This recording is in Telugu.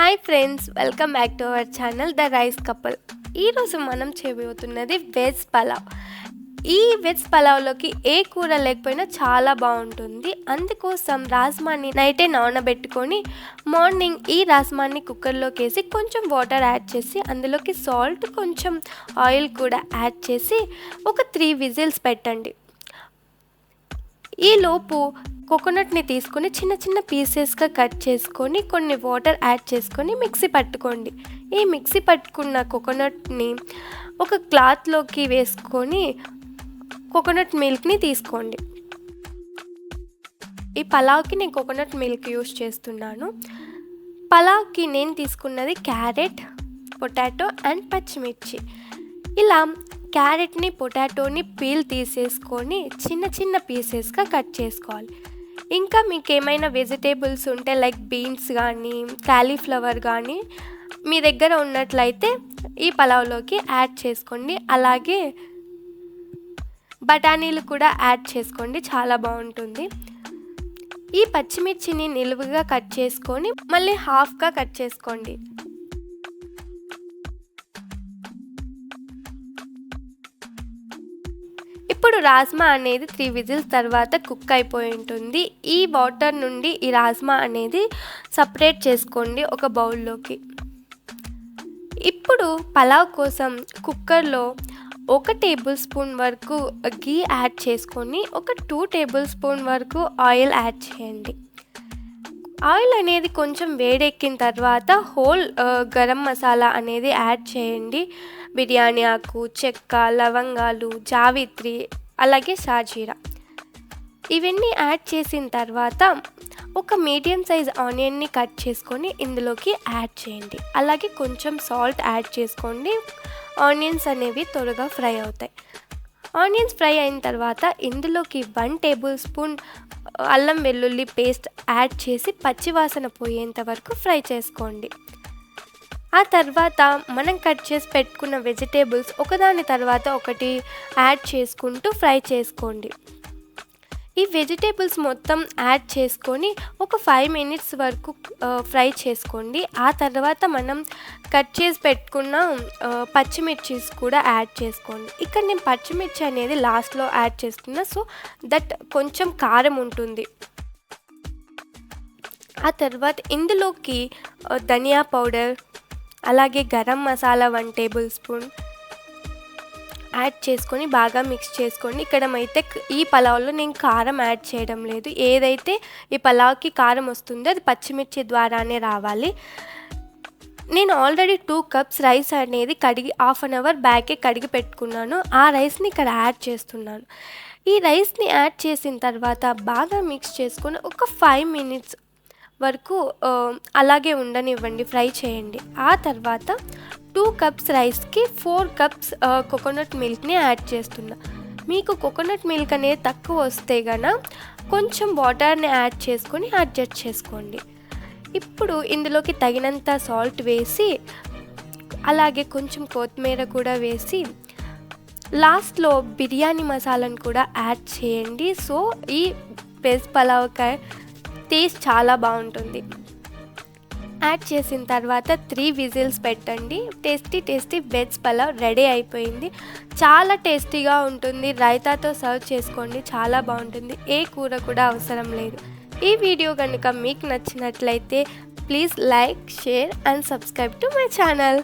Hi friends, welcome back to our channel the rice couple. ఈరోజు మనం చేయబోతున్నది వెజ్ పలావ్. ఈ వెజ్ పలావ్లోకి ఏ కూర లేకపోయినా చాలా బాగుంటుంది. అందుకోసం రాజ్మాని నైటే నానబెట్టుకొని మార్నింగ్ ఈ రాజ్మాని కుక్కర్లోకి వేసి కొంచెం వాటర్ యాడ్ చేసి అందులోకి సాల్ట్, కొంచెం ఆయిల్ కూడా యాడ్ చేసి ఒక 3 విజిల్స్ పెట్టండి. ఈలోపు కోకోనట్ని తీసుకొని చిన్న చిన్న పీసెస్గా కట్ చేసుకొని కొన్ని వాటర్ యాడ్ చేసుకొని మిక్సీ పట్టుకోండి. ఈ మిక్సీ పట్టుకున్న కోకోనట్ని ఒక క్లాత్లోకి వేసుకొని కోకోనట్ మిల్క్ని తీసుకోండి. ఈ పలావ్కి నేను కోకోనట్ మిల్క్ యూస్ చేస్తున్నాను. పలావ్కి నేను తీసుకున్నది క్యారెట్, పొటాటో అండ్ పచ్చిమిర్చి. ఇలా క్యారెట్ని, పొటాటోని పీల్ తీసేసుకొని చిన్న చిన్న పీసెస్గా కట్ చేసుకోవాలి. ఇంకా మీకు ఏమైనా వెజిటేబుల్స్ ఉంటే లైక్ బీన్స్ కానీ, కాలీఫ్లవర్ కానీ మీ దగ్గర ఉన్నట్లయితే ఈ పలావ్లోకి యాడ్ చేసుకోండి. అలాగే బఠానీలు కూడా యాడ్ చేసుకోండి, చాలా బాగుంటుంది. ఈ పచ్చిమిర్చిని నిలువుగా కట్ చేసుకొని మళ్ళీ హాఫ్గా కట్ చేసుకోండి. ఇప్పుడు రాజ్మా అనేది 3 విజిల్స్ తర్వాత కుక్ అయిపోయి ఉంటుంది. ఈ వాటర్ నుండి ఈ రాజ్మా అనేది సపరేట్ చేసుకోండి ఒక బౌల్లోకి. ఇప్పుడు పలావ్ కోసం కుక్కర్లో 1 టేబుల్ స్పూన్ వరకు గీ యాడ్ చేసుకొని ఒక 2 టేబుల్ స్పూన్ వరకు ఆయిల్ యాడ్ చేయండి. ఆయిల్ అనేది కొంచెం వేడెక్కిన తర్వాత హోల్ గరం మసాలా అనేది యాడ్ చేయండి. బిర్యానీ ఆకు, చెక్క, లవంగాలు, జావిత్రి, అలాగే షాజీరా ఇవన్నీ యాడ్ చేసిన తర్వాత ఒక మీడియం సైజ్ ఆనియన్ని కట్ చేసుకొని ఇందులోకి యాడ్ చేయండి. అలాగే కొంచెం సాల్ట్ యాడ్ చేసుకోండి. ఆనియన్స్ అనేవి త్వరగా ఫ్రై అవుతాయి. ఆనియన్స్ ఫ్రై అయిన తర్వాత ఇందులోకి 1 టేబుల్ స్పూన్ అల్లం వెల్లుల్లి పేస్ట్ యాడ్ చేసి పచ్చివాసన పోయేంత వరకు ఫ్రై చేసుకోండి. ఆ తర్వాత మనం కట్ చేసి పెట్టుకున్న వెజిటేబుల్స్ ఒకదాని తర్వాత ఒకటి యాడ్ చేసుకుంటూ ఫ్రై చేసుకోండి. ఈ వెజిటేబుల్స్ మొత్తం యాడ్ చేసుకొని ఒక 5 మినిట్స్ వరకు ఫ్రై చేసుకోండి. ఆ తర్వాత మనం కట్ చేసి పెట్టుకున్న పచ్చిమిర్చీస్ కూడా యాడ్ చేసుకోండి. ఇక్కడ నేను పచ్చిమిర్చి అనేది లాస్ట్లో యాడ్ చేస్తున్నా, సో దట్ కొంచెం కారం ఉంటుంది. ఆ తర్వాత ఇందులోకి ధనియా పౌడర్, అలాగే garam masala 1 table spoon add చేసుకొని బాగా మిక్స్ చేసుకోండి. ఇక్కడ అయితే ఈ పలావ్లో నేను కారం యాడ్ చేయడం లేదు. ఏదైతే ఈ పలావ్కి కారం వస్తుందో అది పచ్చిమిర్చి ద్వారానే రావాలి. నేను ఆల్రెడీ 2 కప్స్ రైస్ అనేది కడిగి హాఫ్ అన్ అవర్ బ్యాకే కడిగి పెట్టుకున్నాను. ఆ రైస్ని ఇక్కడ యాడ్ చేస్తున్నాను. ఈ రైస్ని యాడ్ చేసిన తర్వాత బాగా మిక్స్ చేసుకొని ఒక 5 మినిట్స్ వరకు అలాగే ఉండనివ్వండి, ఫ్రై చేయండి. ఆ తర్వాత 2 కప్స్ రైస్కి 4 కప్స్ కోకోనట్ మిల్క్ని యాడ్ చేస్తున్నా. మీకు కోకోనట్ మిల్క్ అనేది తక్కువ వస్తే గన కొంచెం వాటర్ని యాడ్ చేసుకొని అడ్జస్ట్ చేసుకోండి. ఇప్పుడు ఇందులోకి తగినంత సాల్ట్ వేసి అలాగే కొంచెం కొత్తిమీర కూడా వేసి లాస్ట్లో బిర్యానీ మసాలాను కూడా యాడ్ చేయండి. సో ఈ వెజ్ పలావ్కి టేస్ట్ చాలా బాగుంటుంది. యాడ్ చేసిన తర్వాత 3 విజిల్స్ పెట్టండి. టేస్టీ వెజ్ పలావ్ రెడీ అయిపోయింది. చాలా టేస్టీగా ఉంటుంది. రైతాతో సర్వ్ చేసుకోండి, చాలా బాగుంటుంది. ఏ కూర కూడా అవసరం లేదు. ఈ వీడియో కనుక మీకు నచ్చినట్లయితే please like, share and subscribe to my channel.